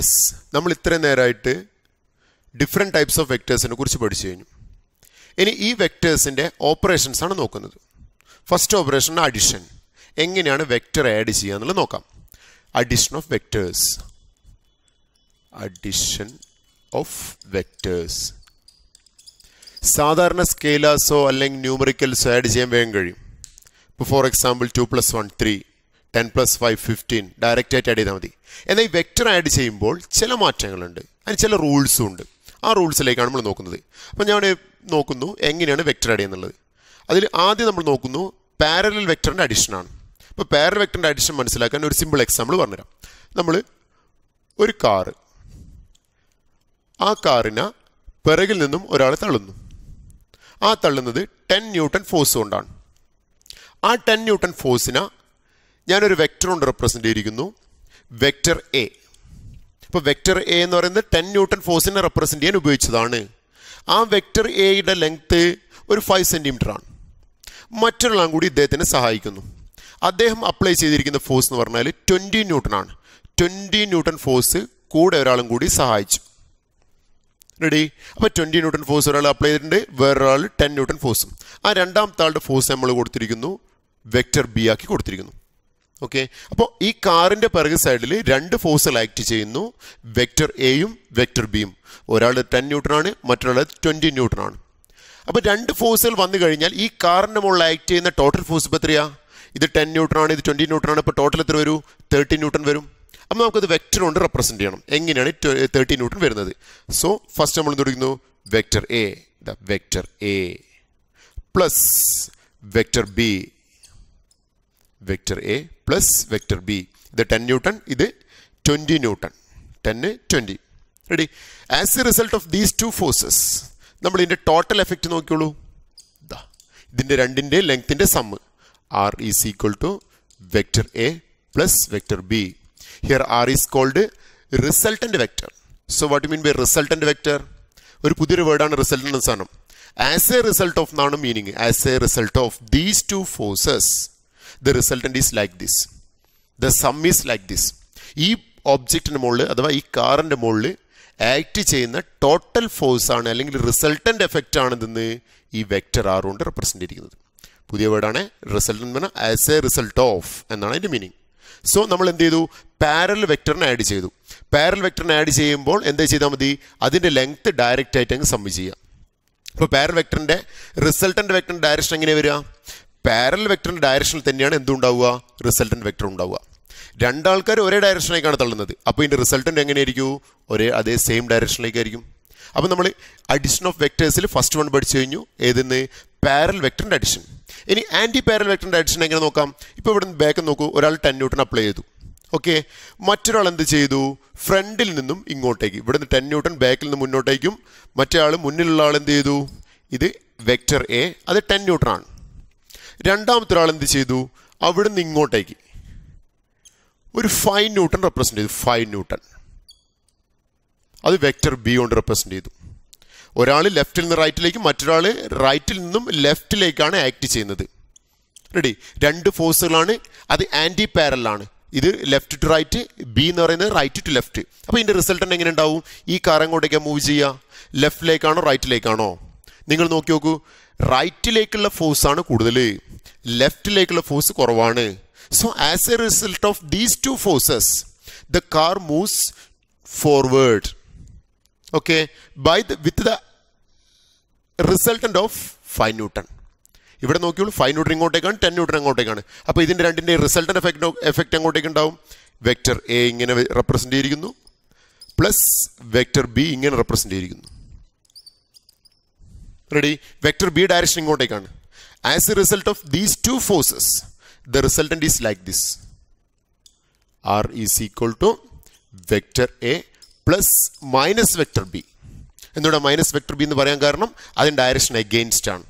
Yes, നമ്മൾ ഇത്രയും നേരമായിട്ട് ഡിഫറെൻറ്റ് ടൈപ്സ് ഓഫ് വെക്ടേഴ്സിനെ കുറിച്ച് പഠിച്ചു കഴിഞ്ഞു. ഇനി ഈ വെക്ടേഴ്സിൻ്റെ ഓപ്പറേഷൻസ് ആണ് നോക്കുന്നത്. First operation addition. എങ്ങനെയാണ് വെക്ടർ ആഡ് ചെയ്യുക എന്നുള്ളത് നോക്കാം. Addition of vectors. Addition of vectors. സാധാരണ സ്കെയിലേഴ്സോ അല്ലെങ്കിൽ ന്യൂമറിക്കൽസോ ആഡ് ചെയ്യാൻ വേഗം കഴിയും. ഇപ്പോൾ ഫോർ എക്സാമ്പിൾ 2 + 1 3, 10 + 5 15 ഡയറക്റ്റ് ആയിട്ട് ആഡ് ചെയ്താൽ മതി. എന്നാൽ ഈ വെക്ടർ ആഡ് ചെയ്യുമ്പോൾ ചില മാറ്റങ്ങളുണ്ട്, അതിന് ചില റൂൾസും ഉണ്ട്. ആ റൂൾസിലേക്കാണ് നമ്മൾ നോക്കുന്നത്. അപ്പോൾ ഞാൻ നോക്കുന്നു എങ്ങനെയാണ് വെക്ടർ ആഡ് ചെയ്യുന്നുള്ളത്. അതിൽ ആദ്യം നമ്മൾ നോക്കുന്നു പാരലൽ വെക്ടറിൻ്റെ അഡിഷനാണ്. അപ്പോൾ പാരലൽ വെക്ടറിൻ്റെ അഡിഷൻ മനസ്സിലാക്കാൻ ഒരു സിമ്പിൾ എക്സാമ്പിൾ പറഞ്ഞുതരാം. നമ്മൾ ഒരു കാറ്, ആ കാറിനെ പിറകിൽ നിന്നും ഒരാൾ തള്ളുന്നു. ആ തള്ളുന്നത് 10 ന്യൂട്ടൺ ഫോഴ്സ് കൊണ്ടാണ്. ആ 10 ന്യൂട്ടൺ ഫോഴ്സിനെ ഞാനൊരു വെക്ടർ കൊണ്ട് റെപ്രസെൻ്റ് ചെയ്തിരിക്കുന്നു, വെക്ടർ എ. അപ്പോൾ വെക്ടർ എ എന്ന് പറയുന്നത് 10 ന്യൂട്ടൺ ഫോഴ്സിനെ റെപ്രസെൻ്റ് ചെയ്യാൻ ഉപയോഗിച്ചതാണ്. ആ വെക്ടർ എയുടെ ലെങ്ത്ത് ഒരു 5 സെൻറ്റിമീറ്റർ ആണ്. മറ്റൊരാളും കൂടി ഇദ്ദേഹത്തിനെ സഹായിക്കുന്നു. അദ്ദേഹം അപ്ലൈ ചെയ്തിരിക്കുന്ന ഫോഴ്സ് എന്ന് പറഞ്ഞാൽ 20 ന്യൂട്ടൺ ആണ്. 20 ന്യൂട്ടൺ ഫോഴ്സ് കൂടെ ഒരാളും കൂടി സഹായിച്ചു. റെഡി? അപ്പോൾ 20 ന്യൂട്ടൺ ഫോഴ്സ് ഒരാൾ അപ്ലൈ ചെയ്തിട്ടുണ്ട്, വേറൊരാൾ 10 ന്യൂട്ടൺ ഫോഴ്സും. ആ രണ്ടാമത്തെ ആളുടെ ഫോഴ്സ് നമ്മൾ കൊടുത്തിരിക്കുന്നു വെക്ടർ ബി ആക്കി കൊടുത്തിരിക്കുന്നു. ഓക്കെ, അപ്പോൾ ഈ കാറിൻ്റെ പിറകു സൈഡിൽ 2 ഫോഴ്സുകൾ ആക്ട് ചെയ്യുന്നു, വെക്ടർ എയും വെക്ടർ ബിയും. ഒരാൾ 10 ന്യൂട്ടൺ ആണ്, മറ്റൊരാൾ 20 ന്യൂട്ടൺ ആണ്. അപ്പോൾ 2 ഫോഴ്സുകൾ വന്നു കഴിഞ്ഞാൽ ഈ കാറിൻ്റെ മുകളിൽ ആക്ട് ചെയ്യുന്ന ടോട്ടൽ ഫോഴ്സ് ഇപ്പോൾ എത്രയാ? ഇത് 10 ന്യൂട്ടൺ ആണ്, ഇത് 20 ന്യൂട്ടൺ ആണ്. ഇപ്പോൾ ടോട്ടൽ എത്ര വരും? 30 ന്യൂട്ടൺ വരും. അപ്പോൾ നമുക്കത് വെക്ടർ കൊണ്ട് റെപ്രസെൻ്റ് ചെയ്യണം. എങ്ങനെയാണ് 30 ന്യൂട്ടൺ വരുന്നത്? സോ ഫസ്റ്റ് നമ്മൾ എന്ത് vector A, vector A plus vector B, vector A plus vector B. ഇത് 10 ന്യൂട്ടൺ, ഇത് 20 newton. 10 20. Ready? As a result of these 2 forces നമ്മൾ ഇതിൻ്റെ ടോട്ടൽ എഫക്റ്റ് നോക്കിയോളൂ. ഇതിൻ്റെ രണ്ടിൻ്റെ ലെങ്ത്തിൻ്റെ sum R is equal to vector A plus vector B. Here R is called resultant vector. So what do you mean by resultant vector? ഒരു പുതിയൊരു വേർഡാണ് resultant എന്ന സാധനം. As a result of എന്നാണ് meaning. As a result of these 2 forces the resultant is like this, the sum is like this. ഈ ഒബ്ജക്റ്റിൻ്റെ മുകളിൽ അഥവാ ഈ കാറിൻ്റെ മുകളിൽ ആക്ട് ചെയ്യുന്ന ടോട്ടൽ ഫോഴ്സ് ആണ് അല്ലെങ്കിൽ റിസൾട്ടൻ്റ് എഫക്റ്റ് ആണെന്ന് ഈ വെക്ടർ ആർ കൊണ്ട് റെപ്രസെൻ്റ് ചെയ്തിരിക്കുന്നത്. പുതിയ വേർഡാണ് റിസൾട്ടൻ്റ് എന്ന് പറഞ്ഞാൽ ആസ് എ റിസൾട്ട് ഓഫ് എന്നാണ് അതിൻ്റെ മീനിങ്. സോ നമ്മൾ എന്ത് ചെയ്തു? പാരലൽ വെക്ടറിനെ ആഡ് ചെയ്തു. പാരലൽ വെക്ടറിനെ ആഡ് ചെയ്യുമ്പോൾ എന്താ ചെയ്താൽ മതി? അതിൻ്റെ ലെങ്ത്ത് ഡയറക്റ്റ് ആയിട്ട് അങ്ങ് സമ്മ് ചെയ്യാം. അപ്പോൾ പാരലൽ വെക്ടറിൻ്റെ റിസൾട്ടൻ്റ് വെക്ടറിൻ്റെ ഡയറക്ഷൻ എങ്ങനെ വരിക? പാരലൽ വെക്ടറിൻ്റെ ഡയറക്ഷനിൽ തന്നെയാണ് എന്തുണ്ടാവുക? റിസൾട്ടൻ്റ് വെക്ടർ ഉണ്ടാവുക. രണ്ടാൾക്കാർ ഒരേ ഡയറക്ഷനിലേക്കാണ് തള്ളുന്നത്. അപ്പോൾ ഇതിൻ്റെ റിസൾട്ടൻ്റ് എങ്ങനെയായിരിക്കും? അതേ സെയിം ഡയറക്ഷനിലേക്കായിരിക്കും. അപ്പോൾ നമ്മൾ അഡിഷൻ ഓഫ് വെക്ടേഴ്സിൽ ഫസ്റ്റ് വൺ പഠിച്ചു കഴിഞ്ഞു. ഏതെന്ന്? പാരലൽ വെക്ടറിൻ്റെ അഡിഷൻ. ഇനി ആൻറ്റി പാരലൽ വെക്ടറിൻ്റെ അഡിഷൻ എങ്ങനെ നോക്കാം? ഇപ്പോൾ ഇവിടെ നിന്ന് ബാക്ക് നോക്കൂ, ഒരാൾ 10 ന്യൂട്ടൺ അപ്ലൈ ചെയ്തു. ഓക്കെ, മറ്റൊരാൾ എന്ത് ചെയ്തു? ഫ്രണ്ടിൽ നിന്നും ഇങ്ങോട്ടേക്ക്, ഇവിടെ നിന്ന് 10 ന്യൂട്ടൺ ബാക്കിൽ നിന്ന് മുന്നോട്ടേക്കും, മറ്റേ ആൾ മുന്നിലുള്ള ആൾ എന്ത് ചെയ്തു? ഇത് വെക്ടർ എ, അത് 10 ന്യൂട്ടൺ ആണ്. രണ്ടാമത്തെ ഒരാൾ എന്ത് ചെയ്തു? അവിടെ നിന്ന് ഇങ്ങോട്ടേക്ക് ഒരു 5 ന്യൂട്ടൺ റെപ്രസെൻ്റ് ചെയ്തു. 5 ന്യൂട്ടൺ അത് വെക്ടർ ബി കൊണ്ട് റെപ്രസെൻ്റ് ചെയ്തു. ഒരാൾ ലെഫ്റ്റിൽ നിന്ന് റൈറ്റിലേക്കും മറ്റൊരാൾ റൈറ്റിൽ നിന്നും ലെഫ്റ്റിലേക്കാണ് ആക്ട് ചെയ്യുന്നത്. റെഡി? 2 ഫോഴ്സുകളാണ്, അത് ആൻറ്റി പാരലാണ്. ഇത് ലെഫ്റ്റ് ടു റൈറ്റ്, ബി എന്ന് പറയുന്നത് റൈറ്റ് ടു ലെഫ്റ്റ്. അപ്പോൾ ഇതിൻ്റെ റിസൾട്ടൻ്റ് എങ്ങനെ ഉണ്ടാവും? ഈ കാർ എങ്ങോട്ടേക്കാണ് മൂവ് ചെയ്യുക? ലെഫ്റ്റിലേക്കാണോ റൈറ്റിലേക്കാണോ? നിങ്ങൾ നോക്കി നോക്കൂ, റൈറ്റിലേക്കുള്ള ഫോഴ്സാണ് കൂടുതൽ, ലെഫ്റ്റിലേക്കുള്ള ഫോഴ്സ് കുറവാണ്. So as a result of these 2 forces the car moves forward. Okay, with the resultant of 5 newton. ഇവിടെ നോക്കിയോളൂ, 5 ന്യൂട്ടൺ ഇങ്ങോട്ടേക്കാണ്, 10 ന്യൂട്ടൺ അങ്ങോട്ടേക്കാണ്. അപ്പോൾ ഇതിൻ്റെ രണ്ടിൻ്റെ റിസൾട്ടൻ്റ് എഫക്റ്റ് അങ്ങോട്ടേക്ക് ഉണ്ടാവും. വെക്ടർ എ ഇങ്ങനെ റെപ്രസെൻ്റ് ചെയ്തിരിക്കുന്നു, പ്ലസ് വെക്ടർ ബി ഇങ്ങനെ റെപ്രസെൻ്റ് ചെയ്തിരിക്കുന്നു. റെഡി? വെക്ടർ ബി ഡയറക്ഷൻ ഇങ്ങോട്ടേക്കാണ്. As a result of these 2 forces the resultant is like this. R is equal to vector A plus minus vector B. എന്തുകൊണ്ടാണ് minus vector B എന്ന് പറയാൻ കാരണം? അതിൻ്റെ direction against ആണ്.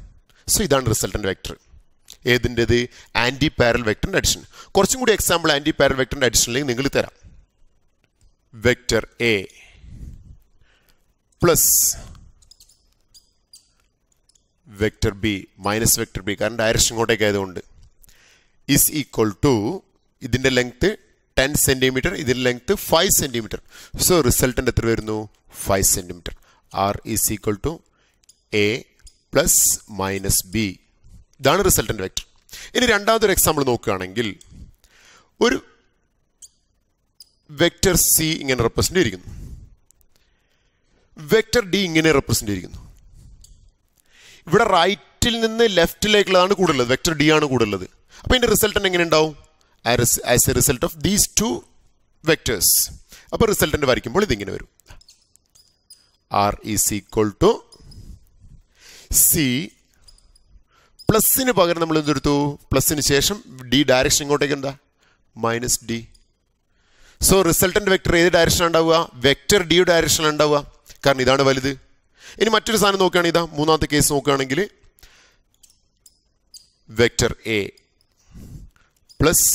So ഇതാണ് resultant vector. ഏതിൻ്റെത്? Anti parallel വെക്ടറിൻ്റെ addition. കുറച്ചും കൂടി എക്സാമ്പിൾ ആൻറ്റി പാരലൽ വെക്ടറിൻ്റെ അഡിഷനിലേക്ക് നിങ്ങൾ തരാം. Vector A plus vector B minus vector B, കാരണം ഡയറക്ഷൻ ഇങ്ങോട്ടേക്ക് ആയതുകൊണ്ട്, ഈസ് ഈക്വൽ ടു ഇതിൻ്റെ ലെങ്ത്ത് 10 സെൻറ്റിമീറ്റർ, ഇതിൻ്റെ ലെങ്ത് 5 സെൻറ്റിമീറ്റർ. സോ റിസൾട്ടൻ്റ് എത്ര വരുന്നു? 5 centimetre. R is equal to A plus minus B. ഇതാണ് റിസൾട്ടൻ്റ് വെക്റ്റർ. ഇനി രണ്ടാമതൊരു എക്സാമ്പിൾ നോക്കുകയാണെങ്കിൽ ഒരു വെക്റ്റർ സി ഇങ്ങനെ റെപ്രസെൻ്റ് ചെയ്തിരിക്കുന്നു, വെക്റ്റർ ഡി ഇങ്ങനെ റെപ്രസെൻ്റ് ചെയ്തിരിക്കുന്നു. ഇവിടെ റൈറ്റിൽ നിന്ന് ലെഫ്റ്റിലേക്കുള്ളതാണ് കൂടുതലുള്ളത്, വെക്റ്റർ ഡി ആണ് കൂടുതലുള്ളത്. അപ്പോൾ ഇതിൻ്റെ റിസൾട്ടൻ്റ് എങ്ങനെ ഉണ്ടാവും? As a result of these two vectors. അപ്പോൾ റിസൾട്ടൻ്റ് വരയ്ക്കുമ്പോൾ ഇതിങ്ങനെ വരും. R is equal to C പ്ലസിന് പകരം നമ്മൾ എന്തെടുത്തു? പ്ലസിന് ശേഷം ഡി ഡയറക്ഷൻ ഇങ്ങോട്ടേക്ക് എന്താ? Minus D. So resultant vector ഏത് ഡയറക്ഷനാണ് ഉണ്ടാവുക? വെക്റ്റർ ഡിയുടെ ഡയറക്ഷനാണ് ഉണ്ടാവുക, കാരണം ഇതാണ് വലുത്. ഇനി മറ്റൊരു സാധനം നോക്കുകയാണെങ്കിൽ ഇതാ മൂന്നാമത്തെ കേസ് നോക്കുകയാണെങ്കിൽ vector A plus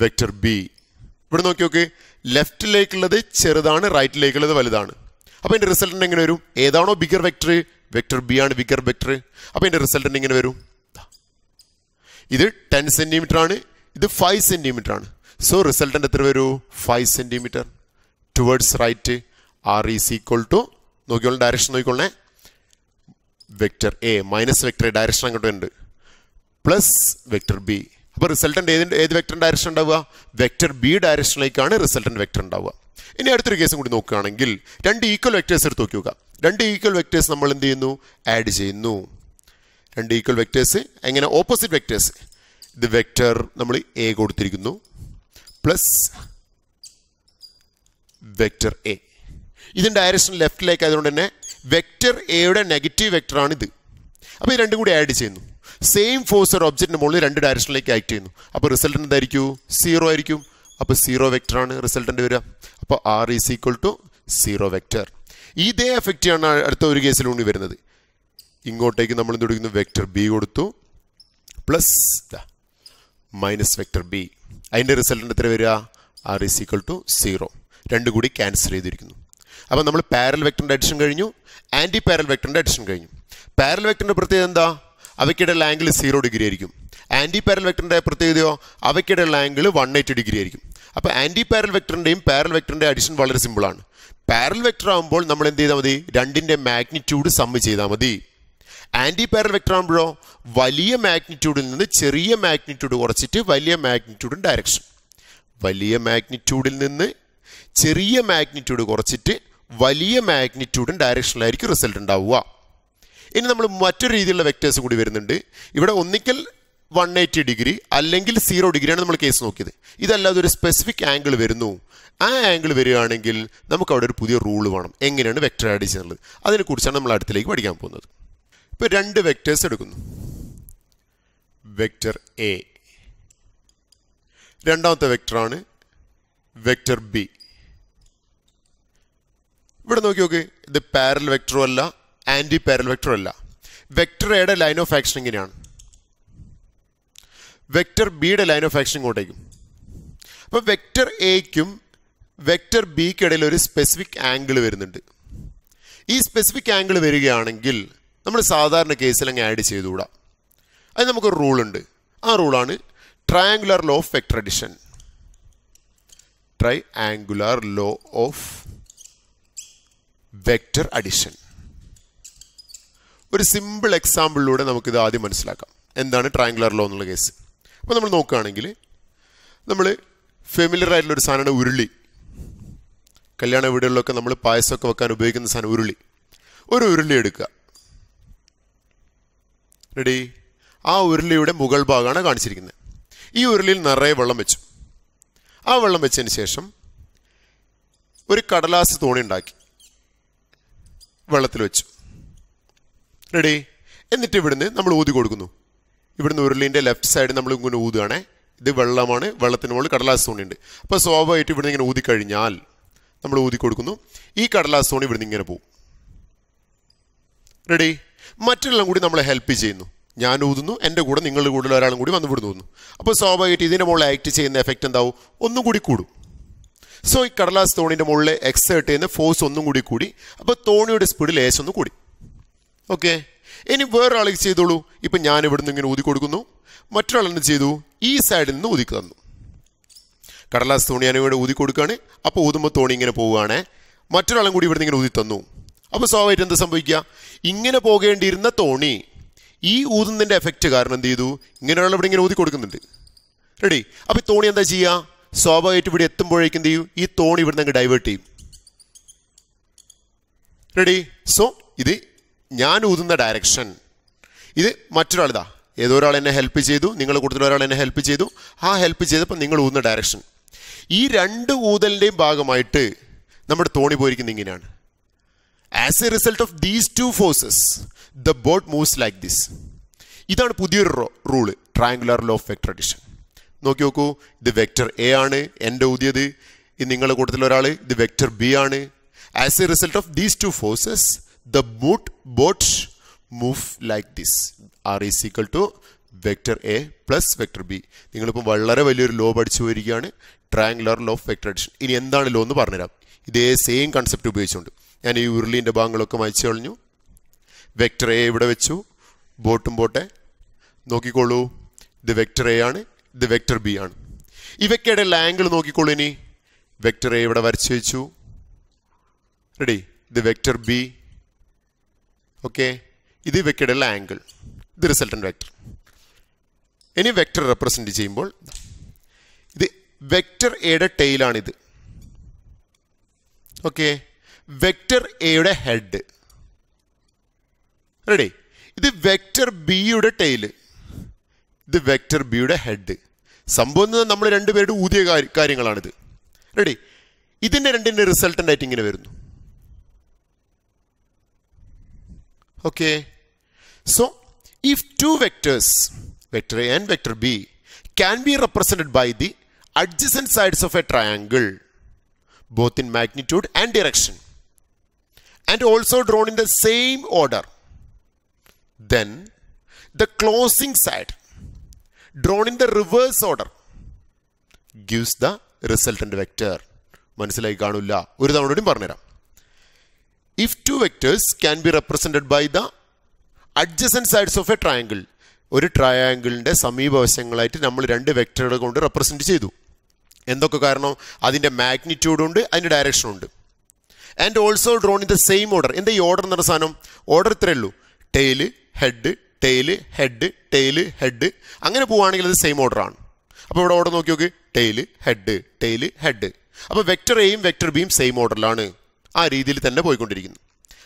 vector B. ഇവിടെ നോക്കി നോക്ക്, ലെഫ്റ്റിലേക്കുള്ളത് ചെറുതാണ്, റൈറ്റിലേക്കുള്ളത് വലുതാണ്. അപ്പോൾ എൻ്റെ റിസൾട്ടൻ്റ് എങ്ങനെ വരും? ഏതാണോ ബിഗർ വെക്റ്റർ, വെക്റ്റർ ബി ആണ് ബിഗർ വെക്റ്റർ. അപ്പോൾ എൻ്റെ റിസൾട്ടൻ്റ് എങ്ങനെ വരും? ഇത് 10 സെൻറ്റിമീറ്റർ ആണ്, ഇത് 5 സെൻറ്റിമീറ്റർ ആണ്. സോ റിസൾട്ടൻ്റ് എത്ര വരൂ? 5 centimetre towards right. R is equal to നോക്കിക്കോളെ, ഡയറക്ഷൻ നോക്കിക്കോളെ, vector A minus vector A direction അങ്ങോട്ട് ഉണ്ട്, പ്ലസ് വെക്റ്റർ ബി. അപ്പോൾ റിസൾട്ടൻ്റ് ഏത് വെക്റ്റർ ഡയറക്ഷൻ ഉണ്ടാവുക? വെക്റ്റർ ബി ഡയറക്ഷനിലേക്കാണ് റിസൾട്ടൻ്റ് വെക്റ്റർ ഉണ്ടാവുക. ഇനി അടുത്തൊരു കേസും കൂടി നോക്കുകയാണെങ്കിൽ രണ്ട് ഈക്വൽ വെക്റ്റേഴ്സ് എടുത്ത് നോക്കി നോക്കുക. രണ്ട് ഈക്വൽ വെക്റ്റേഴ്സ് നമ്മൾ എന്ത് ചെയ്യുന്നു? ആഡ് ചെയ്യുന്നു. രണ്ട് ഈക്വൽ വെക്റ്റേഴ്സ് എങ്ങനെ? Opposite vectors. ഇത് വെക്റ്റർ നമ്മൾ എ കൊടുത്തിരിക്കുന്നു പ്ലസ് വെക്റ്റർ എ. ഇതിൻ്റെ ഡയറക്ഷൻ ലെഫ്റ്റിലേക്ക് ആയതുകൊണ്ട് തന്നെ വെക്റ്റർ എയുടെ നെഗറ്റീവ് വെക്റ്ററാണ് ഇത്. അപ്പോൾ ഇത് രണ്ടും കൂടി ആഡ് ചെയ്യുന്നു. സെയിം ഫോഴ്സ് ഒരു ഒബ്ജക്റ്റിൻ്റെ മുകളിൽ രണ്ട് ഡയറക്ഷനിലേക്ക് ആക്ട് ചെയ്യുന്നു. അപ്പോൾ റിസൾട്ടൻ്റ് എന്തായിരിക്കും? 0 ആയിരിക്കും. അപ്പോൾ 0 വെക്റ്ററാണ് റിസൾട്ടൻ്റ് വരിക. അപ്പോൾ R is equal to 0 vector. ഇതേ എഫക്റ്റാണ് അടുത്ത ഒരു കേസിലൂടെ വരുന്നത്. ഇങ്ങോട്ടേക്ക് നമ്മൾ എന്ത് കൊടുക്കുന്നു? വെക്റ്റർ ബി കൊടുത്തു പ്ലസ് മൈനസ് വെക്റ്റർ ബി. അതിൻ്റെ റിസൾട്ടൻ്റ് എത്ര വരിക? R is equal to 0. രണ്ടും കൂടി ക്യാൻസൽ ചെയ്തിരിക്കുന്നു. അപ്പോൾ നമ്മൾ പാരൽ വെക്റ്ററിൻ്റെ അഡിഷൻ കഴിഞ്ഞു, ആൻറ്റി പാരൽ വെക്റ്ററിൻ്റെ അഡിഷൻ കഴിഞ്ഞു. പാരൽ വെക്റ്ററിൻ്റെ പ്രത്യേകത എന്താ? അവയ്ക്കിടയിലുള്ള ആംഗിൾ 0 ഡിഗ്രി ആയിരിക്കും. ആൻറ്റി പാരൽ വെക്റ്ററിൻ്റെ പ്രത്യേകതയോ? അവയ്ക്കിടയിലുള്ള ആംഗിൾ 180 ഡിഗ്രി ആയിരിക്കും. അപ്പോൾ ആൻറ്റി പാരൽ വെക്റ്ററിൻ്റെയും പാരൽ വെക്റ്ററിൻ്റെ അഡിഷൻ വളരെ സിമ്പിളാണ്. പാരൽ വെക്റ്റർ ആകുമ്പോൾ നമ്മൾ എന്ത് ചെയ്താൽ മതി? രണ്ടിൻ്റെ മാഗ്നിറ്റ്യൂഡ് സമ്മ് ചെയ്താൽ മതി. ആൻറ്റി പാരൽ വെക്റ്റർ ആകുമ്പോഴോ വലിയ മാഗ്നിറ്റ്യൂഡിൽ നിന്ന് ചെറിയ മാഗ്നിറ്റ്യൂഡ് കുറച്ചിട്ട് വലിയ മാഗ്നിറ്റ്യൂഡും ഡയറക്ഷൻ, വലിയ മാഗ്നിറ്റ്യൂഡിൽ നിന്ന് ചെറിയ മാഗ്നിറ്റ്യൂഡ് കുറച്ചിട്ട് വലിയ മാഗ്നിറ്റ്യൂഡും ഡയറക്ഷനിലായിരിക്കും റിസൾട്ട് ഉണ്ടാവുക. ഇനി നമ്മൾ മറ്റൊരു രീതിയിലുള്ള വെക്റ്റേഴ്സ് കൂടി വരുന്നുണ്ട്. ഇവിടെ ഒന്നിക്കൽ 180 ഡിഗ്രി അല്ലെങ്കിൽ 0 ഡിഗ്രിയാണ് നമ്മൾ കേസ് നോക്കിയത്. ഇതല്ലാതെ ഒരു സ്പെസിഫിക് ആംഗിൾ വരുന്നു. ആ ആംഗിൾ വരികയാണെങ്കിൽ നമുക്ക് അവിടെ ഒരു പുതിയ റൂൾ വേണം. എങ്ങനെയാണ് വെക്റ്റർ ആഡ് ചെയ്യുന്നത്? അതിനെക്കുറിച്ചാണ് നമ്മൾ അടുത്തിലേക്ക് പഠിക്കാൻ പോകുന്നത്. ഇപ്പോൾ രണ്ട് വെക്റ്റേഴ്സ് എടുക്കുന്നു. വെക്റ്റർ എ, രണ്ടാമത്തെ വെക്റ്ററാണ് വെക്റ്റർ ബി. ഇവിടെ നോക്കി നോക്ക്, ഇത് പാരൽ വെക്റ്ററും അല്ല ആൻറ്റി പാരൽ വെക്റ്ററും അല്ല. വെക്റ്റർ എയുടെ ലൈൻ ഓഫ് ആക്ഷൻ ഇങ്ങനെയാണ്, വെക്റ്റർ ബിയുടെ ലൈൻ ഓഫ് ആക്ഷൻ ഇങ്ങോട്ടേക്കും. അപ്പോൾ വെക്റ്റർ എക്കും വെക്റ്റർ ബിക്ക് ഇടയിൽ ഒരു സ്പെസിഫിക് ആംഗിൾ വരുന്നുണ്ട്. ഈ സ്പെസിഫിക് ആംഗിൾ വരികയാണെങ്കിൽ നമ്മൾ സാധാരണ കേസിൽ അങ്ങ് ആഡ് ചെയ്തുകൂടാ. അത് നമുക്കൊരു റൂളുണ്ട്. ആ റൂളാണ് triangular law of vector addition. Triangular law of vector addition. ഒരു സിമ്പിൾ എക്സാമ്പിളിലൂടെ നമുക്കിത് ആദ്യം മനസ്സിലാക്കാം. എന്താണ് ട്രയാങ്കുലർ ലോ എന്നുള്ള കേസ്? അപ്പോൾ നമ്മൾ നോക്കുകയാണെങ്കിൽ നമ്മൾ ഫെമിലിയർ ആയിട്ടുള്ളൊരു സാധനമാണ് ഉരുളി. കല്യാണ വീടുകളിലൊക്കെ നമ്മൾ പായസമൊക്കെ വെക്കാൻ ഉപയോഗിക്കുന്ന സാധനം ഉരുളി. ഒരു ഉരുളി എടുക്കുക. റെഡി? ആ ഉരുളിയുടെ മുകൾ ഭാഗമാണ് കാണിച്ചിരിക്കുന്നത്. ഈ ഉരുളിയിൽ നിറയെ വെള്ളം വെച്ചു. ആ വെള്ളം വെച്ചതിന് ശേഷം ഒരു കടലാസ് തോണി ഉണ്ടാക്കി വെള്ളത്തിൽ വെച്ചു. റെഡി? എന്നിട്ട് ഇവിടുന്ന് നമ്മൾ ഊതി കൊടുക്കുന്നു. ഇവിടുന്ന് ഉരുളിൻ്റെ ലെഫ്റ്റ് സൈഡ് നമ്മൾ ഇങ്ങനെ ഊതുകയാണേ. ഇത് വെള്ളമാണ്, വെള്ളത്തിന് മുകളിൽ കടലാസ് തോണി ഉണ്ട്. അപ്പോൾ സ്വാഭാവികമായിട്ട് ഇവിടുന്ന് ഇങ്ങനെ ഊതിക്കഴിഞ്ഞാൽ നമ്മൾ ഊതി കൊടുക്കുന്നു, ഈ കടലാസ് തോണി ഇവിടുന്ന് ഇങ്ങനെ പോകും. റെഡി? മറ്റെല്ലാം കൂടി നമ്മളെ ഹെൽപ്പ് ചെയ്യുന്നു. ഞാൻ ഊതുന്നു, എൻ്റെ കൂടെ നിങ്ങളുടെ കൂടെ ഒരാളും കൂടി വന്ന് ഇവിടുന്ന് ഊതുന്നു. അപ്പോൾ സ്വാഭാവികമായിട്ട് ഇതിൻ്റെ മുകളിൽ ആക്ട് ചെയ്യുന്ന എഫക്റ്റ് എന്താവും? ഒന്നും കൂടി കൂടും. സോ ഈ കടലാസ് തോണിൻ്റെ മുകളിൽ എക്സേർട്ട് ചെയ്യുന്ന ഫോഴ്സ് ഒന്നും കൂടി കൂടി. അപ്പോൾ തോണിയുടെ സ്പീഡ് ലേശൊന്നും കൂടി. ഓക്കെ, ഇനി വേറൊരാൾക്ക് ചെയ്തോളൂ. ഇപ്പം ഞാൻ ഇവിടുന്ന് ഇങ്ങനെ ഊതി കൊടുക്കുന്നു, മറ്റൊരാളെന്ന് ചെയ്തു ഈ സൈഡിൽ നിന്ന് ഊതി തന്നു. കടലാസ് തോണി ഞാൻ ഇവിടെ ഊതി കൊടുക്കുകയാണ്. അപ്പോൾ ഊതുമ്പോൾ തോണി ഇങ്ങനെ പോവുകയാണ്. മറ്റൊരാളും കൂടി ഇവിടെ ഇങ്ങനെ ഊതി തന്നു. അപ്പോൾ സ്വാഭാവികമായിട്ട് എന്ത് സംഭവിക്കുക? ഇങ്ങനെ പോകേണ്ടിയിരുന്ന തോണി ഈ ഊതുന്നതിൻ്റെ എഫക്റ്റ് കാരണം എന്ത് ചെയ്തു? ഇങ്ങനെ ഒരാൾ ഇവിടെ ഇങ്ങനെ ഊതി കൊടുക്കുന്നുണ്ട്. റെഡി? അപ്പോൾ ഈ തോണി എന്താ ചെയ്യുക? സ്വാഭാവികമായിട്ട് ഇവിടെ എത്തുമ്പോഴേക്കും എന്ത് ചെയ്യും? ഈ തോണി ഇവിടെ നിന്ന് ഡൈവേർട്ട് ചെയ്യും. റെഡി? സോ ഇത് ഞാൻ ഊതുന്ന ഡയറക്ഷൻ, ഇത് മറ്റൊരാളിതാ ഏതോ ഒരാൾ എന്നെ ഹെൽപ്പ് ചെയ്തു, നിങ്ങളുടെ കൂട്ടത്തിൽ ഒരാൾ എന്നെ ഹെൽപ്പ് ചെയ്തു. ആ ഹെൽപ്പ് ചെയ്തപ്പോൾ നിങ്ങൾ ഊതുന്ന ഡയറക്ഷൻ, ഈ രണ്ട് ഊതലിൻ്റെയും ഭാഗമായിട്ട് നമ്മുടെ തോണി പോയിരിക്കുന്നത് ഇങ്ങനെയാണ്. As a result of these two forces the boat moves like this. ഇതാണ് പുതിയൊരു rule, triangular law of vector addition. നോക്കി നോക്കൂ, ഇത് വെക്ടർ എ ആണ് എൻ്റെ ഊതിയത്, ഇത് നിങ്ങളുടെ കൂട്ടത്തിൽ ഒരാൾ, ഇത് വെക്ടർ ബി ആണ്. As a result of these two forces the boat move like this. R is equal to vector A plus vector B. നിങ്ങളിപ്പോൾ വളരെ വലിയൊരു ലോ പഠിച്ചു പോയിരിക്കുകയാണ്, triangular law of vector addition. ഇനി എന്താണ് ലോ എന്ന് പറഞ്ഞുതരാം. ഇതേ സെയിം കൺസെപ്റ്റ് ഉപയോഗിച്ചുകൊണ്ട് ഞാൻ ഈ ഉരുളിൻ്റെ ഭാഗങ്ങളൊക്കെ മായ്ച്ചു കളഞ്ഞു. വെക്ടർ എ ഇവിടെ വെച്ചു, ബോട്ടും പോട്ടെ. നോക്കിക്കോളൂ, ഇത് വെക്ടർ എ ആണ്, ഇത് വെക്ടർ ബി ആണ്. ഇവയ്ക്കിടെ ആംഗിൾ നോക്കിക്കോളൂ. ഇനി വെക്ടർ എ ഇവിടെ വരച്ചു വെച്ചു. റെഡി? ഇത് വെക്ടർ ബി. ഓക്കെ, ഇത് ഇവയ്ക്കിടെ ആംഗിൾ, ഇത് റിസൾട്ടന്റ് വെക്ടർ. ഇനി വെക്ടർ റെപ്രസെന്റ് ചെയ്യുമ്പോൾ ഇത് വെക്ടർ എയുടെ ടെയിലാണിത്. ഓക്കെ, വെക്ടർ എയുടെ ഹെഡ്. റെഡി? ഇത് വെക്ടർ ബിയുടെ ടെയില്, ഇത് വെക്ടർ ബിയുടെ ഹെഡ്. സംഭവം നമ്മൾ രണ്ടുപേരുടെ ഊതിയ കാര്യങ്ങളാണിത്. റെഡി? ഇതിൻ്റെ രണ്ടിൻ്റെ റിസൾട്ടൻ്റ് ആയിട്ട് ഇങ്ങനെ വരുന്നു. Okay, so if two vectors, vector A and vector B, can be represented by the adjacent sides of a triangle, both in magnitude and direction, and also drawn in the same order, then the closing side drawn in the reverse order gives the resultant vector. മനസ്സിലായി കാണില്ല, ഒരു തവണ കൂടി പറഞ്ഞുതരാം. If two vectors can be represented by the adjacent sides of a triangle, ഒരു ട്രയാങ്കിളിൻ്റെ സമീപവശങ്ങളായിട്ട് നമ്മൾ രണ്ട് വെക്ടറുകൾ കൊണ്ട് റെപ്രസെൻറ്റ് ചെയ്തു. എന്തൊക്കെ കാരണം? അതിൻ്റെ മാഗ്നിറ്റ്യൂഡുണ്ട്, അതിൻ്റെ ഡയറക്ഷനുണ്ട്. And also drawn in the same order. എന്താ ഈ ഓർഡർ എന്ന സാധനം? ഓർഡർ ഇത്രയേ ഉള്ളൂ, tail head tail head tail head. അങ്ങനെ പോവുകയാണെങ്കിൽ അത് സെയിം ഓർഡറാണ്. അപ്പോൾ ഇവിടെ ഓർഡർ നോക്കി നോക്ക്, ടെയില് ഹെഡ് ടെയില് ഹെഡ്. അപ്പോൾ വെക്ടർ എയും വെക്ടർ ബിയും സെയിം ഓർഡറിലാണ്, ആ രീതിയിൽ തന്നെ പോയിക്കൊണ്ടിരിക്കുന്നു.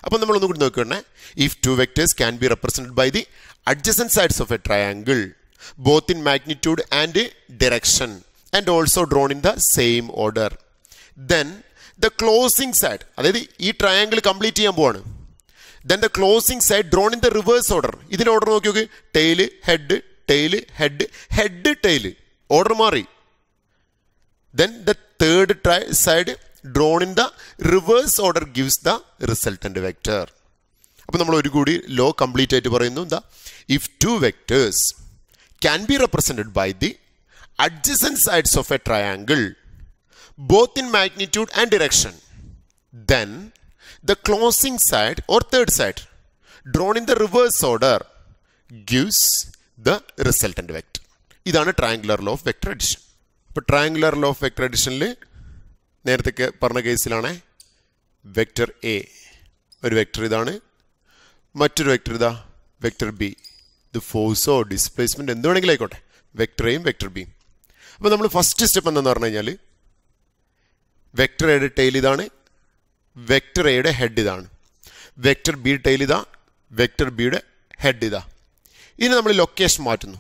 അപ്പോൾ നമ്മളൊന്നും കൂടി നോക്കുകയാണെ. If two vectors can be represented by the adjacent sides of a triangle, both in magnitude and direction, and also drawn in the same order, then the closing side, അതായത് ഈ ട്രയാങ്കിൾ കംപ്ലീറ്റ് ചെയ്യാൻ പോവാണ്. Then the closing side drawn in the reverse order. ഇതിൻ്റെ order നോക്കി നോക്ക്, tail head tail head head tail, order മാറി. Then the third side drawn in the reverse order gives the resultant vector. അപ്പോൾ നമ്മൾ ഒരു കൂടി ലോ കംപ്ലീറ്റ് ആയിട്ട് പറയുന്നു. എന്താ? If two vectors can be represented by the adjacent sides of a triangle, both in magnitude and direction, then the closing side or third side drawn in the reverse order gives the resultant vector. ഇതാണ് triangular law of vector addition. ഇപ്പോൾ triangular law of vector അഡിഷനിൽ നേരത്തെ പറഞ്ഞ കേസിലാണ് vector A ഒരു vector ഇതാണ്, മറ്റൊരു vector ഇതാ vector B. ഇത് ഫോഴ്സോ ഡിസ്പ്ലേസ്മെൻറ്റ് എന്ത് വേണമെങ്കിലും ആയിക്കോട്ടെ, വെക്ടർ എയും വെക്ടർ ബിയും. അപ്പോൾ നമ്മൾ ഫസ്റ്റ് സ്റ്റെപ്പ് എന്താണെന്ന് പറഞ്ഞു കഴിഞ്ഞാൽ വെക്ടർ എയുടെ ടെയിൽ ഇതാണ്, വെക്ടർ എയുടെ ഹെഡ് ഇതാണ്, വെക്ടർ ബി ടെയിൽ ഇതാ, വെക്ടർ ബിയുടെ ഹെഡ് ഇതാ. ഇനി നമ്മൾ ലൊക്കേഷൻ മാറ്റുന്നു,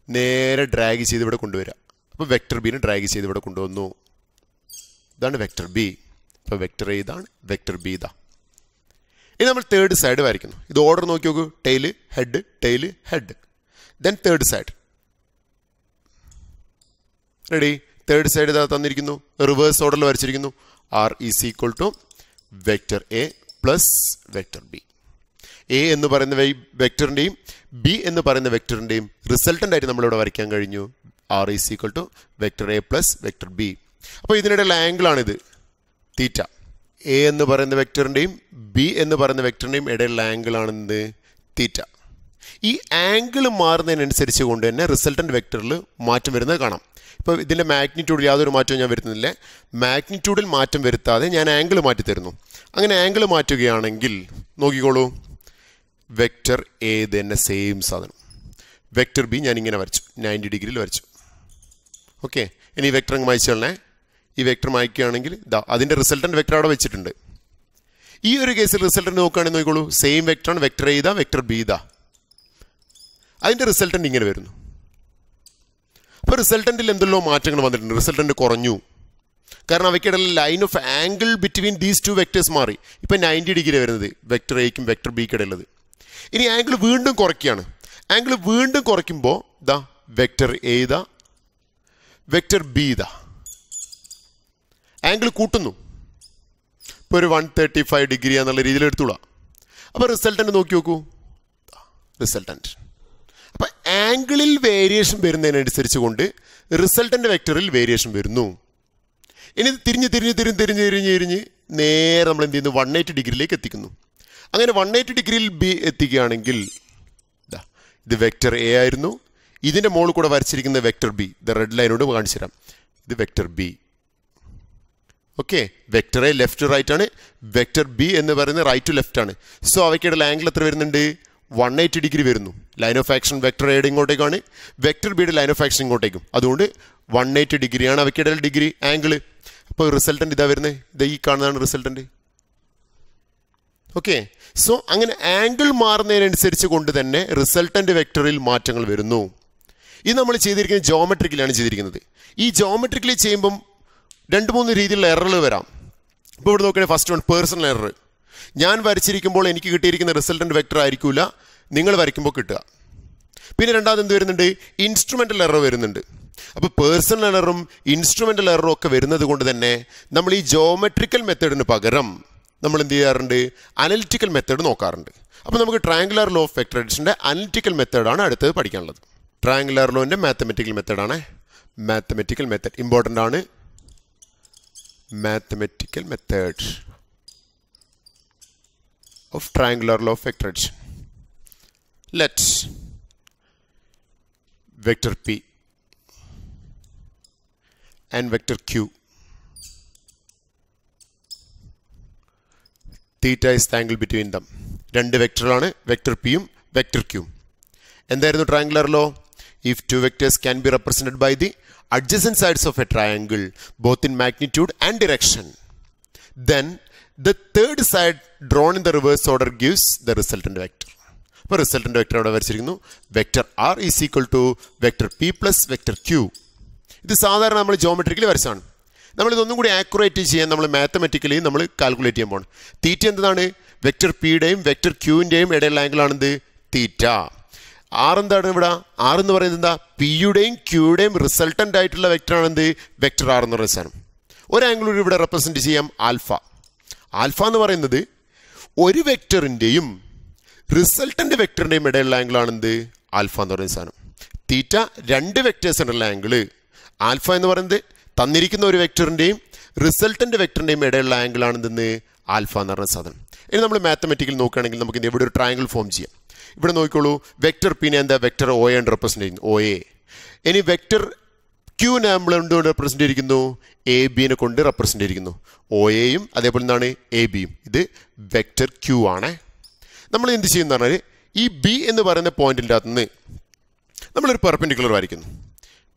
നേരെ ഡ്രാഗ് ചെയ്ത് ഇവിടെ കൊണ്ടുവരിക. അപ്പോൾ വെക്ടർ ബിനെ ഡ്രാഗ് ചെയ്ത് ഇവിടെ കൊണ്ടുവന്നു. ഇതാണ് വെക്ടർ ബി. ഇപ്പോൾ വെക്ടർ എ ഇതാണ്, വെക്ടർ ബി ഇതാ. ഇനി നമ്മൾ തേർഡ് സൈഡ് വരയ്ക്കുന്നു. ഇത് ഓർഡർ നോക്കി നോക്കൂ, tail head tail head, then third side. Ready? Third side ഇതാ തന്നിരിക്കുന്നു, റിവേഴ്സ് ഓർഡറിൽ വരച്ചിരിക്കുന്നു. R is equal to vector A plus vector B. A എന്ന് പറയുന്ന വെക്ടറിൻ്റെയും ബി എന്ന് പറയുന്ന വെക്ടറിൻ്റെയും റിസൾട്ടൻ്റ് ആയിട്ട് നമ്മളിവിടെ വരയ്ക്കാൻ കഴിഞ്ഞു. R is equal to vector A plus vector B. അപ്പോൾ ഇതിനിടയിലുള്ള ആംഗിളാണിത് തീറ്റ. എ എന്ന് പറയുന്ന വെക്ടറിൻ്റെയും ബി എന്ന് പറയുന്ന വെക്ടറിൻ്റെയും ഇടയിലുള്ള ആംഗിളാണെന്ത്? തീറ്റ. ഈ ആംഗിൾ മാറുന്നതിനനുസരിച്ച് കൊണ്ട് തന്നെ റിസൾട്ടൻ്റ് വെക്ടറിൽ മാറ്റം വരുന്നത് കാണാം. ഇപ്പോൾ ഇതിൻ്റെ മാഗ്നിറ്റ്യൂഡിൽ യാതൊരു മാറ്റവും ഞാൻ വരുത്തുന്നില്ല. മാഗ്നിറ്റ്യൂഡിൽ മാറ്റം വരുത്താതെ ഞാൻ ആംഗിൾ മാറ്റി തരുന്നു. അങ്ങനെ ആംഗിൾ മാറ്റുകയാണെങ്കിൽ നോക്കിക്കോളൂ, വെക്റ്റർ എ തന്നെ സെയിം സാധനം. വെക്റ്റർ ബി ഞാൻ ഇങ്ങനെ വരച്ചു, 90 ഡിഗ്രിയിൽ വരച്ചു. ഓക്കെ, ഇനി ഈ വെക്റ്റർ അങ്ങ് മായ്ച്ചോളണേ. ഈ വെക്റ്റർ മായ്ക്കുകയാണെങ്കിൽ ഇതാ അതിൻ്റെ റിസൾട്ടൻ്റ് വെക്റ്റർ അവിടെ വെച്ചിട്ടുണ്ട്. ഈ ഒരു കേസിൽ റിസൾട്ടൻ്റ് നോക്കുകയാണെങ്കിൽ നോക്കിക്കോളൂ, സെയിം വെക്റ്ററാണ്. വെക്റ്റർ എ ഇതാ, വെക്റ്റർ ബി ഇതാ. അതിൻ്റെ റിസൾട്ടൻ്റ് ഇങ്ങനെ വരുന്നു. അപ്പോൾ റിസൾട്ടൻറ്റിൽ എന്തെല്ലോ മാറ്റങ്ങൾ വന്നിട്ടുണ്ട്. റിസൾട്ടൻ്റ് കുറഞ്ഞു, കാരണം അവയ്ക്കിടയിൽ line of angle between these two vectors മാറി. ഇപ്പം 90 ഡിഗ്രി വരുന്നത് വെക്റ്റർ എയ്ക്കും വെക്റ്റർ ബിക്കും ഇടയിലുള്ളത്. ഇനി ആംഗിൾ വീണ്ടും കുറയ്ക്കുകയാണ്. ആംഗിൾ വീണ്ടും കുറയ്ക്കുമ്പോൾ ഇതാ വെക്റ്റർ എ ഇതാ, വെക്റ്റർ ബി ഇതാ. ആംഗിൾ കൂട്ടുന്നു. ഇപ്പോൾ ഒരു 135 ഡിഗ്രി എന്നുള്ള രീതിയിൽ എടുത്തോളാം. അപ്പോൾ റിസൾട്ടൻ്റ് നോക്കി നോക്കൂ, റിസൾട്ടൻ്റ്. അപ്പം ആംഗിളിൽ വേരിയേഷൻ വരുന്നതിനനുസരിച്ച് കൊണ്ട് റിസൾട്ടൻ്റ് വെക്റ്ററിൽ വേരിയേഷൻ വരുന്നു. ഇനി തിരിഞ്ഞ് നേരെ നമ്മൾ എന്ത് ചെയ്യുന്നു, 180 ഡിഗ്രിയിലേക്ക് എത്തിക്കുന്നു. അങ്ങനെ 180 ഡിഗ്രിയിൽ ബി എത്തിക്കുകയാണെങ്കിൽ ഇത് വെക്റ്റർ എ ആയിരുന്നു. ഇതിൻ്റെ മുകളിൽ കൂടെ വരച്ചിരിക്കുന്ന വെക്റ്റർ ബി, ഇത് റെഡ് ലൈനോട് കാണിച്ചു തരാം. ഇത് vector B. Okay, vector A left right ആണ്, വെക്റ്റർ ബി എന്ന് പറയുന്നത് റൈറ്റ് ടു ലെഫ്റ്റ് ആണ്. സോ അവയ്ക്കിടയിൽ ആംഗിൾ എത്ര വരുന്നുണ്ട്, 180 ഡിഗ്രി വരുന്നു. ലൈൻ ഓഫ് ആക്ഷൻ വെക്റ്റർ എയുടെ ഇങ്ങോട്ടേക്കാണ്, വെക്റ്റർ ബിയുടെ ലൈൻ ഓഫ് ആക്ഷൻ ഇങ്ങോട്ടേക്കും. അതുകൊണ്ട് 180 ഡിഗ്രിയാണ് അവയ്ക്കിടയിൽ ഡിഗ്രി ആംഗിൾ. അപ്പോൾ റിസൾട്ടൻ്റ് ഇതാ വരുന്നത്, ഇത് ഈ കാണുന്നതാണ് റിസൾട്ടൻ്റ്. ഓക്കെ, സോ അങ്ങനെ ആംഗിൾ മാറുന്നതിനനുസരിച്ച് കൊണ്ട് തന്നെ റിസൾട്ടൻ്റ് വെക്റ്ററിൽ മാറ്റങ്ങൾ വരുന്നു. ഇത് നമ്മൾ ചെയ്തിരിക്കുന്നത് ജോമെട്രിക്കലാണ് ചെയ്തിരിക്കുന്നത്. ഈ ജോമെട്രിക്കലി ചെയ്യുമ്പം 2-3 രീതിയിലുള്ള എററുകൾ വരാം. ഇപ്പോൾ ഇവിടെ നോക്കുകയാണെങ്കിൽ ഫസ്റ്റ് വൺ പേഴ്സണൽ എറർ. ഞാൻ വരച്ചിരിക്കുമ്പോൾ എനിക്ക് കിട്ടിയിരിക്കുന്ന റിസൾട്ടൻ്റ് വെക്റ്റർ ആയിരിക്കില്ല നിങ്ങൾ വരയ്ക്കുമ്പോൾ കിട്ടുക. പിന്നെ രണ്ടാമത് എന്ത് വരുന്നുണ്ട്, ഇൻസ്ട്രുമെൻ്റൽ എറർ വരുന്നുണ്ട്. അപ്പോൾ പേഴ്സണൽ എററും ഇൻസ്ട്രുമെൻ്റൽ എററും ഒക്കെ വരുന്നത് കൊണ്ട് തന്നെ നമ്മൾ ഈ ജോമെട്രിക്കൽ മെത്തേഡിന് പകരം നമ്മൾ എന്ത് ചെയ്യാറുണ്ട്, അനലിറ്റിക്കൽ മെത്തേഡ് നോക്കാറുണ്ട്. അപ്പോൾ നമുക്ക് ട്രയാങ്കുലർ ലോ ഓഫ് വെക്റ്റർ അഡിഷൻ്റെ അനലിറ്റിക്കൽ മെത്തേഡാണ് അടുത്തത് പഠിക്കാനുള്ളത്. ട്രയാങ്കുലർ ലോൻ്റെ മാത്തമെറ്റിക്കൽ മെത്തേഡാണ്. മാത്തമെറ്റിക്കൽ മെത്തേഡ് ഇമ്പോർട്ടൻ്റ് ആണ്. Mathematical method of triangular law of vector addition. Let vector P and vector Q, theta is the angle between them. രണ്ട് വെക്ടറാണ്, വെക്ടർ പിയും vector ക്യൂവും. എന്തായിരുന്നു triangular law? If two vectors can be represented by the adjacent sides of a triangle both in magnitude and direction, then the third side drawn in the reverse order gives the resultant vector. അപ്പോൾ resultant vector അവിടെ വരച്ചിരിക്കുന്നു. Vector R is equal to vector P plus vector Q. ഇത് സാധാരണ നമ്മൾ geometrically വരച്ചാണ്. നമ്മളിതൊന്നും കൂടി accurate ചെയ്യാൻ നമ്മൾ mathematically നമ്മൾ കാൽക്കുലേറ്റ് ചെയ്യാൻ പോകണം. തീറ്റ എന്താണ്, വെക്ടർ പിയുടെയും വെക്ടർ ക്യൂവിൻ്റെയും ഇടയിലുള്ള ആംഗിളാണിത് തീറ്റ. ആർ എന്താണ് ഇവിടെ, ആർ എന്ന് പറയുന്നത് എന്താ, പിയുടെയും ക്യൂയുടെയും റിസൾട്ടൻ്റ് ആയിട്ടുള്ള വെക്ടറാണെന്ത്, വെക്ടർ ആർ എന്ന് പറയുന്ന സാധനം. ഒരു ആംഗിൾ ഇവിടെ റെപ്രസെൻറ്റ് ചെയ്യാം ആൽഫ. ആൽഫ എന്ന് പറയുന്നത് ഒരു വെക്ടറിൻ്റെയും റിസൾട്ടൻ്റ് വെക്ടറിൻ്റെയും ഇടയിലുള്ള ആംഗിളാണെന്ത്, ആൽഫ എന്ന് പറയുന്ന സാധനം. തീറ്റ രണ്ട് വെക്ടേഴ്സിനുള്ള ആംഗിള്. ആൽഫ എന്ന് പറയുന്നത് തന്നിരിക്കുന്ന ഒരു വെക്ടറിൻ്റെയും റിസൾട്ടൻ്റ് വെക്ടറിൻ്റെയും ഇടയിലുള്ള ആംഗിളാണെന്തെന്ന്, ആൽഫ എന്ന് പറയുന്ന സാധനം. ഇനി നമ്മൾ മാത്തമെറ്റിക്കൽ നോക്കുകയാണെങ്കിൽ നമുക്ക് ഇവിടെ ഒരു ട്രയാങ്കിൾ ഫോം ചെയ്യാം. ഇവിടെ നോക്കിക്കോളൂ, വെക്ടർ പിന്നെ എന്താ, വെക്ടർ ഒ ആണ് റെപ്രസെൻറ്റ് ചെയ്യുന്നത്, ഒ എ. ഇനി വെക്ടർ ക്യൂവിനെ നമ്മൾ എന്തുകൊണ്ട് റെപ്രസെൻ്റ് ചെയ്തിരിക്കുന്നു, എ ബിനെ കൊണ്ട് റെപ്രസെൻ്റ് ചെയ്തിരിക്കുന്നു. ഒ എയും അതേപോലെ എന്താണ് എ ബിയും. ഇത് വെക്ടർ ക്യൂ ആണ്. നമ്മൾ എന്ത് ചെയ്യുന്ന പറഞ്ഞാൽ ഈ ബി എന്ന് പറയുന്ന പോയിന്റിൻ്റെ അകത്ത് നിന്ന് നമ്മളൊരു പെർപെൻഡിക്കുലർ വരയ്ക്കുന്നു.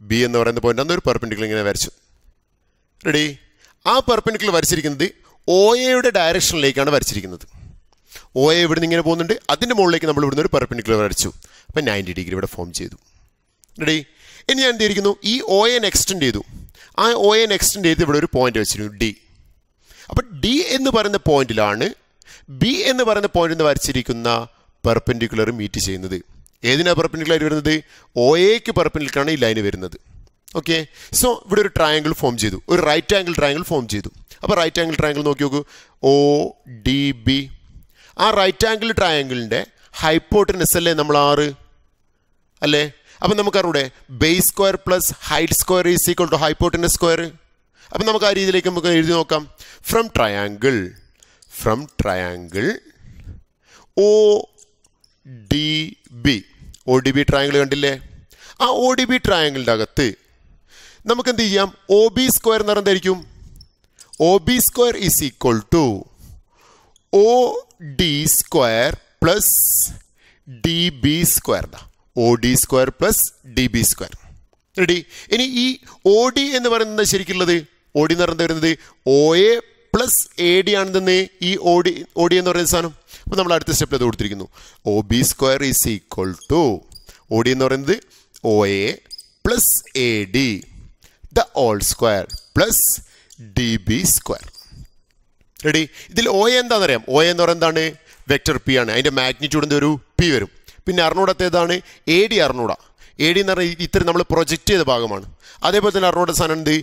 ബി എന്ന് പറയുന്ന പോയിന്റ് അന്ന് ഒരു പെർപെൻഡിക്കുലർ ഇങ്ങനെ വരച്ചു. റെഡി? ആ പെർപെൻഡിക്കുലർ വരച്ചിരിക്കുന്നത് ഒ എയുടെ ഡയറക്ഷനിലേക്കാണ് വരച്ചിരിക്കുന്നത്. ഒ എ ഇവിടെ നിന്ന് ഇങ്ങനെ പോകുന്നുണ്ട്, അതിൻ്റെ മുകളിലേക്ക് നമ്മൾ ഇവിടുന്ന് ഒരു പെർപെൻഡിക്കുലർ വരച്ചു. അപ്പം 90 ഡിഗ്രി ഇവിടെ ഫോം ചെയ്തു. റെഡി? ഇനി ഞാൻ എന്തിരിക്കുന്നു, ഈ ഒ എൻ എക്സ്റ്റെൻഡ് ചെയ്തു. ആ ഒ എൻ എക്സ്റ്റെൻഡ് ചെയ്ത് ഇവിടെ ഒരു പോയിന്റ് വെച്ചിരുന്നു, ഡി. അപ്പം ഡി എന്ന് പറയുന്ന പോയിന്റിലാണ് ബി എന്ന് പറയുന്ന പോയിന്റ് വരച്ചിരിക്കുന്ന പെർപെൻഡിക്കുലർ മീറ്റ് ചെയ്യുന്നത്. ഏതിനാ പെർപെൻഡിക്കുലർ വരുന്നത്, ഒ എക്ക് പെർപെൻഡിക്കുലറാണ് ഈ ലൈന് വരുന്നത്. ഓക്കെ, സോ ഇവിടെ ഒരു ട്രയാങ്കിൾ ഫോം ചെയ്തു, ഒരു റൈറ്റ് ആംഗിൾ ട്രയാങ്കിൾ ഫോം ചെയ്തു. അപ്പോൾ റൈറ്റ് ആംഗിൾ ട്രയാങ്കിൾ നോക്കി നോക്കൂ, ഒ ഡി ബി. ആ റൈറ്റ് ആംഗിൾ ട്രയാങ്കിളിൻ്റെ ഹൈപ്പോട്ടനസ് അല്ലേ നമ്മൾ 6 അല്ലേ? അപ്പം നമുക്കറിയൂടെ base square plus height square is equal to hypotenuse square. അപ്പം നമുക്ക് ആ രീതിയിലേക്ക് നമുക്ക് എഴുതി നോക്കാം. From triangle O D B, O D B triangle കണ്ടില്ലേ? ആ ഒ ഡി ബി ട്രയാങ്കിളിൻ്റെ അകത്ത് നമുക്ക് എന്ത് ചെയ്യാം? ഒ ബി സ്ക്വയർ എന്ന് പറയുന്നതായിരിക്കും O B square is equal to O D square plus D B square. O D square plus D B square. Ready? ഇനി ഈ ഒ ഡി എന്ന് പറയുന്നത് ശരിക്കുള്ളത് ഒ ഡി എന്ന് പറയുന്നത് വരുന്നത് O A plus A D ആണെന്ന് ഈ ഒ ഡി എന്ന് പറയുന്ന സാധനം. അപ്പോൾ നമ്മൾ അടുത്ത സ്റ്റെപ്പിൽ അത് കൊടുത്തിരിക്കുന്നു. O B square is equal to O D എന്ന് പറയുന്നത് O A plus A D the whole square plus D B square. Ready? ഇതിൽ ഒ എ എന്താണെന്നറിയാം. ഒ എ എന്ന് പറയുന്നത് എന്താണ്? വെക്ടർ പി ആണ്. അതിൻ്റെ മാഗ്നിറ്റ്യൂഡ് എന്ത് വരും? പി വരും. പിന്നെ അറിഞ്ഞൂടത്തേതാണ് എ ഡി. അറിഞ്ഞൂട എ ഡി എന്ന് പറഞ്ഞാൽ ഇത്തരം നമ്മൾ പ്രൊജക്റ്റ് ചെയ്ത ഭാഗമാണ്. അതേപോലെ തന്നെ അറിഞ്ഞൂട സാധനം എന്ത്?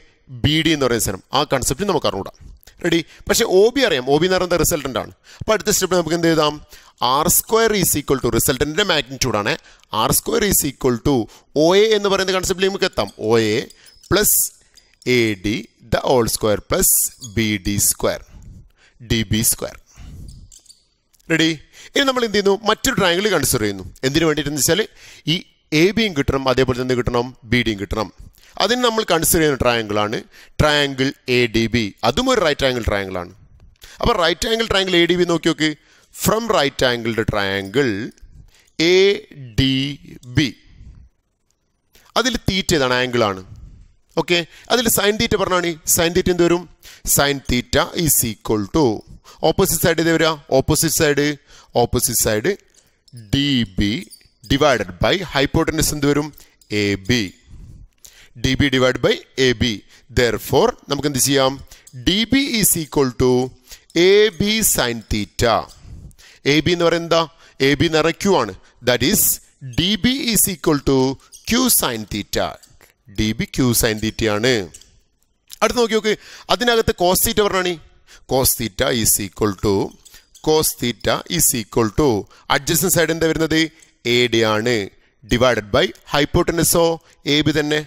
ബി ഡി എന്ന് പറയുന്ന സാധനം. ആ കൺസെപ്റ്റ് നമുക്ക് അറിഞ്ഞൂടാം. റെഡി? പക്ഷേ ഒ ബി അറിയാം. ഒ ബി എന്ന് പറയുന്നത് റിസൾട്ടൻ്റ് ആണ്. അപ്പോൾ അടുത്ത സ്റ്റെപ്പിൽ നമുക്ക് എന്ത് എഴുതാം? R square is equal to റിസൾട്ടൻ്റെ മാഗ്നിറ്റ്യൂഡാണ്. R square is equal to O A എന്ന് പറയുന്ന കൺസെപ്റ്റിൽ നമുക്ക് എത്താം. O A plus A D the whole square plus B D square D B square. Ready? ഇനി നമ്മൾ എന്ത് ചെയ്യുന്നു? മറ്റൊരു ട്രയാങ്കിൾ കൺസിഡർ ചെയ്യുന്നു. എന്തിനു വേണ്ടിയിട്ടെന്ന് വെച്ചാൽ ഈ എ ബിയും കിട്ടണം, അതേപോലെ തന്നെ കിട്ടണം ബി ഡിയും കിട്ടണം. അതിന് നമ്മൾ കൺസിഡർ ചെയ്യുന്ന ട്രയാങ്കിളാണ് ട്രയാങ്കിൾ എ ഡി ബി. അതും ഒരു റൈറ്റ് ആംഗിൾ ട്രയാങ്കിളാണ്. അപ്പോൾ right angle triangle A D B നോക്കി നോക്ക്. From right angled triangle A D B, അതിൽ തീറ്റ ഏതാണ്? ആംഗിളാണ്. ഓക്കെ, അതിൽ സൈൻ തീറ്റ പറഞ്ഞാണ്. സൈൻ തീറ്റ എന്ത് വരും? Sine theta is equal to opposite side ഇത് വരിക. Opposite side D B divided by hypotenuse എന്ത് വരും? A B. D B divide by A B. Therefore നമുക്ക് എന്ത് ചെയ്യാം? D B is equal to A B sine theta. A B എന്ന് പറയുന്നത് എന്താ? എ ബി എന്ന് പറയുന്നത് ക്യൂ ആണ്. That is D B is equal to Q sine theta. D B Q sine തീറ്റയാണ്. അടുത്ത് നോക്കി നോക്ക്. അതിനകത്ത് കോസ് തീറ്റ പറഞ്ഞാണ്. Cos theta is equal to adjacent side എന്താ വരുന്നത്? എ ഡി ആണ്. ഡിവൈഡഡ് ബൈ ഹൈപ്പോട്ടനസോ എ ബി തന്നെ.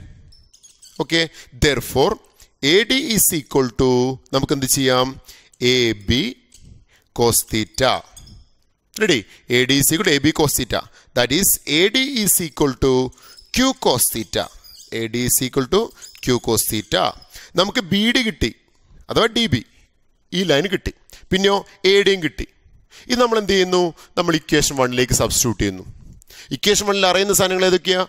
Okay, therefore A D is equal to നമുക്ക് എന്ത് ചെയ്യാം? A B cos theta. Ready? A D is equal to A B cos theta. That is A D is equal to Q cos theta. A D is equal to Q cos theta. നമുക്ക് B D കിട്ടി, അഥവാ D B, ഈ line കിട്ടി. പിന്നെയോ A ഡിയും കിട്ടി. ഇത് നമ്മൾ എന്ത് ചെയ്യുന്നു? നമ്മൾ ഇക്വേഷൻ 1ലേക്ക് സബ്സ്റ്റിറ്റ്യൂട്ട് ചെയ്യുന്നു. ഇക്വേഷൻ 1ൽ അറിയുന്ന സാധനങ്ങൾ ഏതൊക്കെയാണ്?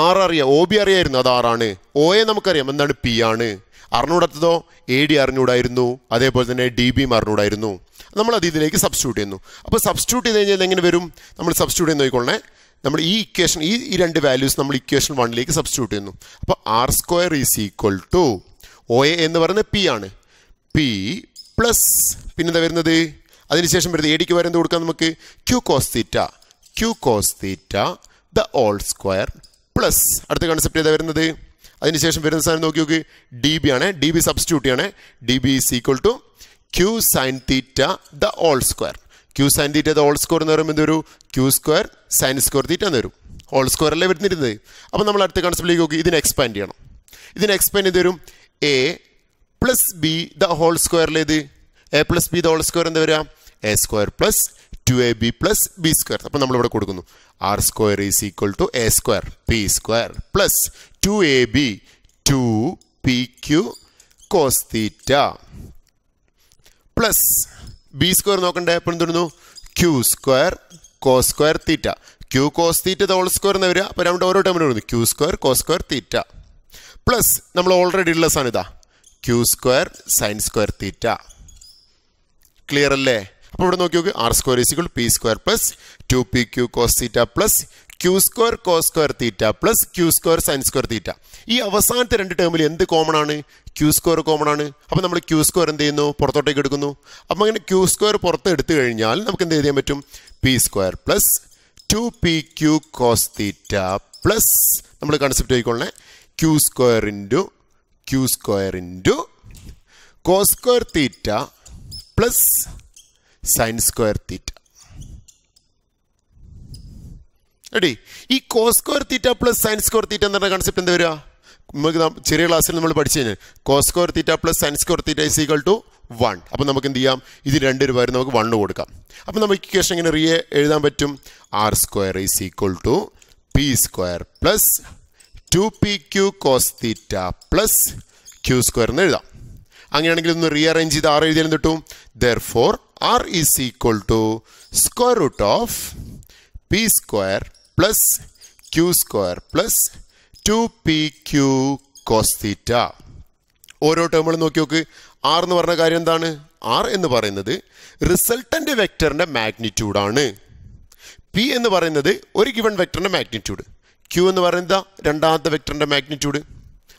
ആർ അറിയാം, ഒ ബി അറിയായിരുന്നു, അത് ആറാണ്. ഒ എ നമുക്കറിയാം, എന്താണ്? പി ആണ്. അറിഞ്ഞൂടാത്തതോ എ ഡി അറിഞ്ഞൂടായിരുന്നു, അതേപോലെ തന്നെ ഡി ബിയും അറിഞ്ഞൂടായിരുന്നു. നമ്മളത് ഇതിലേക്ക് സബ്സ്റ്റിറ്റ്യൂട്ട് ചെയ്യുന്നു. അപ്പോൾ സബ്സ്റ്റിറ്റ്യൂട്ട് ചെയ്ത് കഴിഞ്ഞാൽ എങ്ങനെ വരും? നമ്മൾ സബ്സ്റ്റിറ്റ്യൂട്ട് ചെയ്യുന്ന നോക്കിക്കൊള്ളണേ. നമ്മൾ ഈ ഇക്വേഷൻ ഈ രണ്ട് വാല്യൂസ് നമ്മൾ ഇക്വേഷൻ 1ലേക്ക് സബ്സ്റ്റിറ്റ്യൂട്ട് ചെയ്യുന്നു. അപ്പോൾ R square is equal to O A എന്ന് പറയുന്നത് പി ആണ്. പി പ്ലസ് പിന്നെന്താ വരുന്നത്? അതിനുശേഷം വരുന്നത് എ ഡിക്ക് വരെ എന്ത് കൊടുക്കാം നമുക്ക്? Q cos theta the whole square plus അടുത്ത കൺസെപ്റ്റ് ഏതാ വരുന്നത്? അതിനുശേഷം വരുന്ന സാധനം നോക്കി നോക്ക്. ഡി ബി ആണ്. ഡി ബി സബ്സ്റ്റിറ്റ്യൂട്ട് ചെയ്യണേ. D B is equal to Q sine theta the whole square. Q sine theta the whole square എന്ന് പറയുമ്പോൾ എന്തൊരു? Q square sine square theta എന്ന് വരും. ഹോൾ സ്ക്വയർ അല്ലേ വരുന്നിരുന്നത്. അപ്പോൾ നമ്മൾ അടുത്ത കൺസെപ്റ്റിലേക്ക് നോക്കി. ഇതിനെ എക്സ്പാൻഡ് ചെയ്യണം. ഇതിനെ എക്സ്പാൻഡ് ചെയ്ത് വരും A plus B the whole സ്ക്വയറിലേത്? A plus B the whole square എന്താ വരിക? A square plus 2ab plus B square. അപ്പോൾ നമ്മളിവിടെ കൊടുക്കുന്നു R square is equal to A square P square plus 2ab 2pq cos theta plus B square നോക്കണ്ടേ? അപ്പോൾ എന്തുന്നു? Q square cos square theta. Q cos theta the whole square എന്ന് വരിക. അപ്പോൾ രണ്ട് ഓരോ ടൈമിൽ വരുന്നു. Q square cos square theta plus നമ്മൾ ഓൾറെഡി ഉള്ള സാധനം ഇതാ Q square sine square theta. Clear അല്ലേ? അപ്പോൾ ഇവിടെ നോക്കി നോക്ക്. R square is equal P square plus 2pq cos theta plus Q square cos square theta plus Q square sine square theta. ഈ അവസാനത്തെ രണ്ട് ടേമിൽ എന്ത് കോമൺ ആണ്? ക്യൂ സ്ക്വയർ കോമൺ ആണ്. അപ്പോൾ നമ്മൾ ക്യൂ സ്ക്വയർ എന്ത് ചെയ്യുന്നു? പുറത്തോട്ടേക്ക് എടുക്കുന്നു. അപ്പോൾ അങ്ങനെ ക്യൂ സ്ക്വയർ പുറത്ത് എടുത്തു കഴിഞ്ഞാൽ നമുക്ക് എന്ത് ചെയ്യാൻ പറ്റും? P square plus 2pq cos theta plus നമ്മൾ കൺസെപ്റ്റ് ആയിക്കൊള്ളേ Q square into cos square theta plus sine square theta. എടി ഈ cos square theta plus sine square theta എന്ന് പറഞ്ഞ കൺസെപ്റ്റ് എന്താ വരിക? നമുക്ക് ചെറിയ ക്ലാസ്സിൽ നമ്മൾ പഠിച്ചു കഴിഞ്ഞാൽ cos square theta plus sine square theta is equal to 1. അപ്പോൾ നമുക്ക് എന്ത് ചെയ്യാം? ഇത് രണ്ട് രൂപ നമുക്ക് 1 കൊടുക്കാം. അപ്പോൾ നമുക്ക് ഇക്വേഷൻ ഇങ്ങനെ എഴുതാൻ പറ്റും. R square is equal to P square plus 2pq cos theta plus q square എന്ന് എഴുതാം. അങ്ങനെയാണെങ്കിൽ ഒന്ന് റീഅറേഞ്ച് ചെയ്ത് r എഴുതിയാലും കിട്ടും. Therefore r is equal to square root of p square plus q square plus 2pq cos theta. ഓരോ ടേമുകൾ നോക്കി നോക്ക്. r എന്ന് പറഞ്ഞ കാര്യം എന്താണ്? r എന്ന് പറയുന്നത് റിസൾട്ടന്റ് വെക്ടറിന്റെ മാഗ്നിറ്റ്യൂഡാണ്. p എന്ന് പറയുന്നത് ഒരു ഗിവൺ വെക്ടറിന്റെ മാഗ്നിറ്റ്യൂഡ്. q എന്ന് പറയുന്നത് രണ്ടാമത്തെ വെക്ടറിന്റെ magnitude.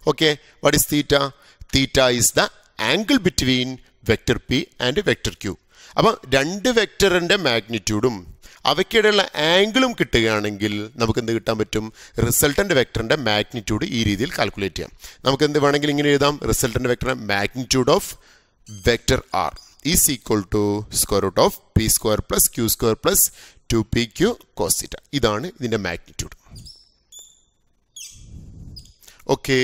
Okay, what is theta? Theta is the angle between vector p and vector q. അപ്പം രണ്ട് വെക്ടറിന്റെ മാഗ്നിറ്റ്യൂഡും അവയ്ക്കിടെയുള്ള ആംഗിളും കിട്ടുകയാണെങ്കിൽ നമുക്ക് എന്ത് കിട്ടാൻ പറ്റും? റിസൾട്ടന്റ് വെക്ടറിന്റെ മാഗ്നിറ്റ്യൂഡ് ഈ രീതിയിൽ കാൽക്കുലേറ്റ് ചെയ്യാം. നമുക്ക് എന്ത് വേണമെങ്കിൽ ഇങ്ങനെ എഴുതാം. റിസൾട്ടന്റ് വെക്ടറിന്റെ magnitude of vector r is equal to square root of p square plus q square plus 2pq cos theta. ഇതാണ് ഇതിന്റെ മാഗ്നിറ്റ്യൂഡ്. ഓക്കെ.